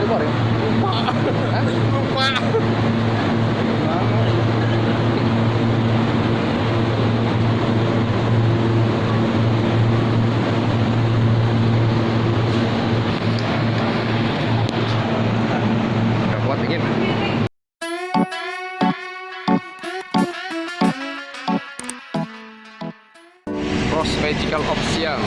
keluar ya? Lupa. Hah? Lupa. Nggak kuat dingin. Cross Magical Option.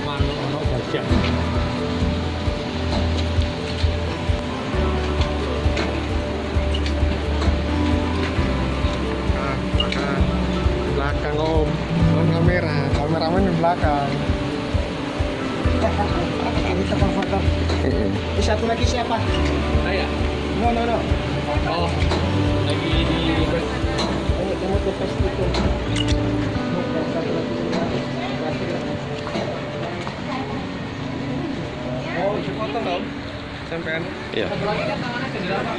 Mano gajah. Belakang om, non kamera, kameramen di belakang. Ini teman foto. Satu lagi siapa? Saya. No. Oh, lagi di. Ayo kamu ke pes itu. Satu lagi Oh, isi foto dong. Sampean. Iya. Satu lagi kan tangannya ke dalam.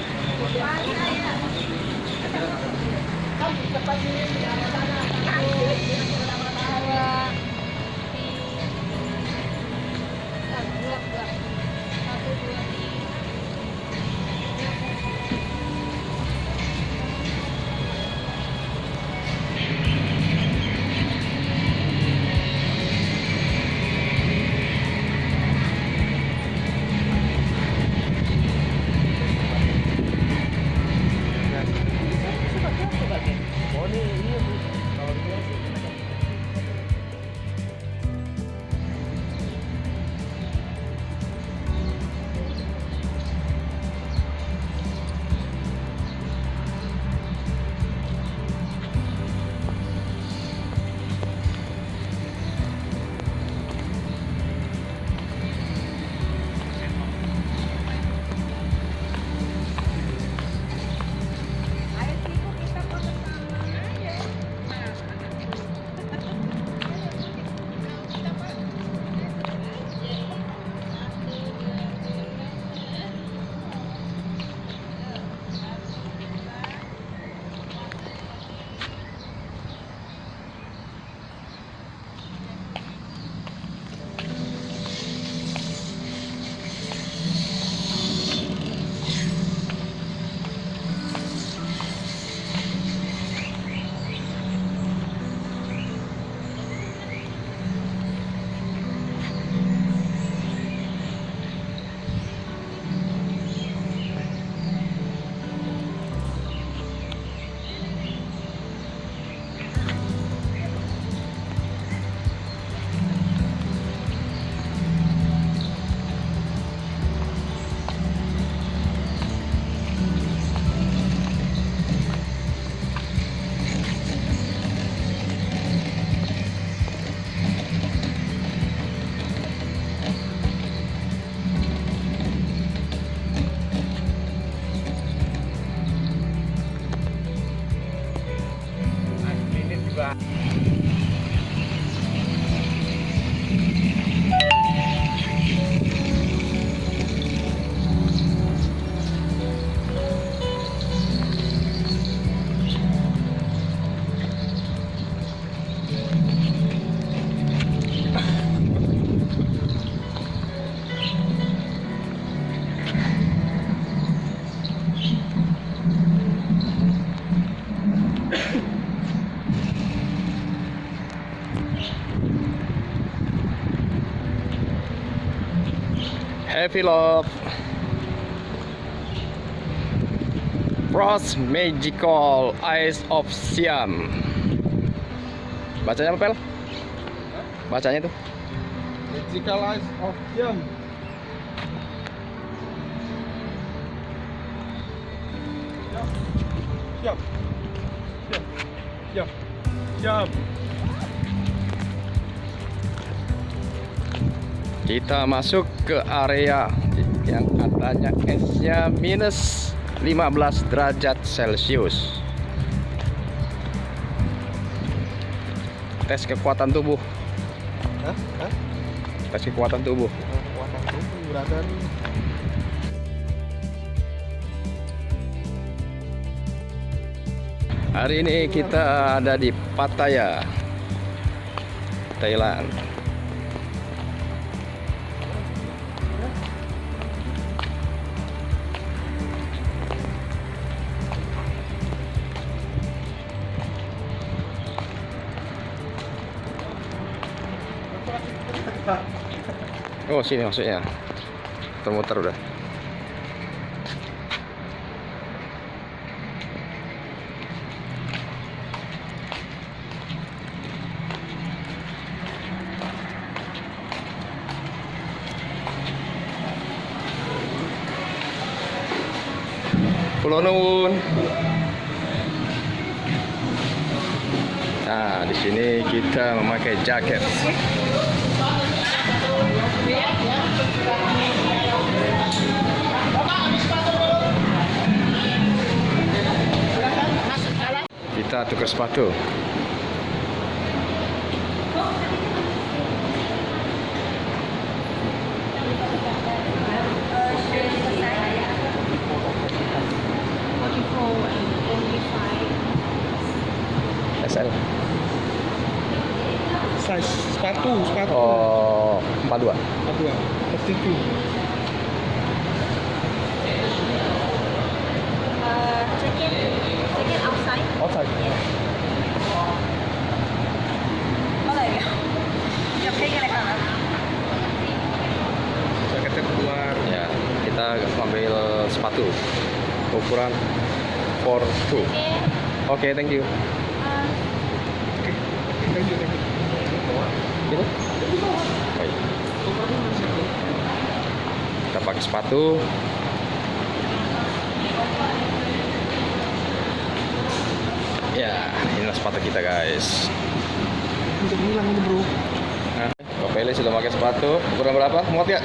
Heavy Love Frost Magical Eyes of Siam. Bacanya apa, Pel? Bacanya tuh Magical Eyes of Siam. Siap. Siap. Siap. Siap. Kita masuk ke area yang katanya esnya minus 15 derajat Celcius. Tes kekuatan tubuh. Hah? Tes kekuatan tubuh. Kekuatan tubuh, brother. Hari ini kita ada di Pattaya, Thailand. Oh, sini maksudnya. Muter-muter udah. Pulau Nuwun. Nah, di sini kita memakai jaket. Kita tukar sepatu. SL. Size sepatu. Oh, 42. 42. 32. Check it outside. Outside. Boleh ya? Joknya gimana? Jaketnya keluar. Ya, kita ambil sepatu ukuran 42. Oke, thank you. Thank you. Gitu? Baik. Kita pakai sepatu. Ya, inilah sepatu kita, guys. Untuk hilang ini, bro. Nah, Bapak Pele sudah pakai sepatu. Ukuran berapa? Muat ya?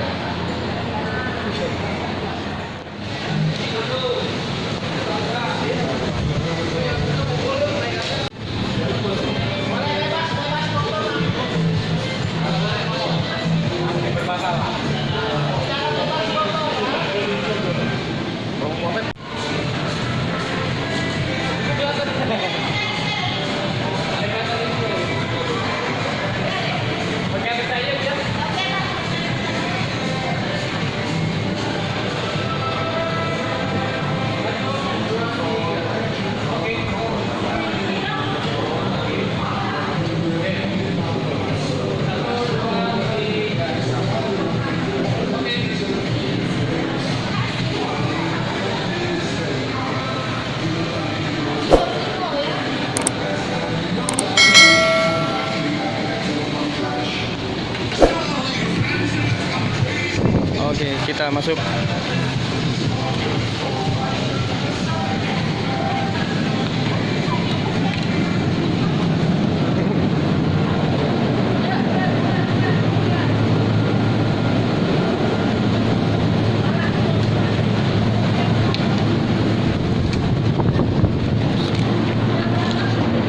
Oke, kita masuk.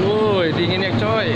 Woi, dingin ya, coy.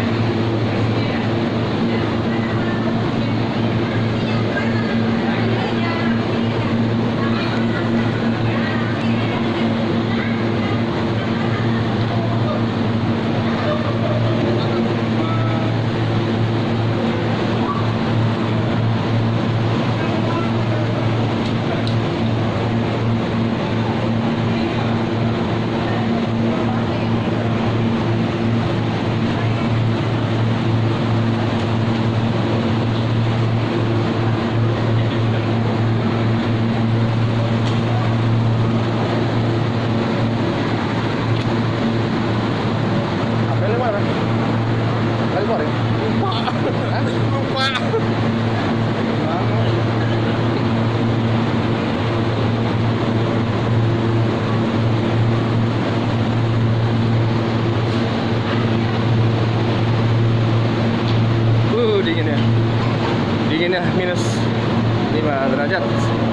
Dinginnya minus Jat.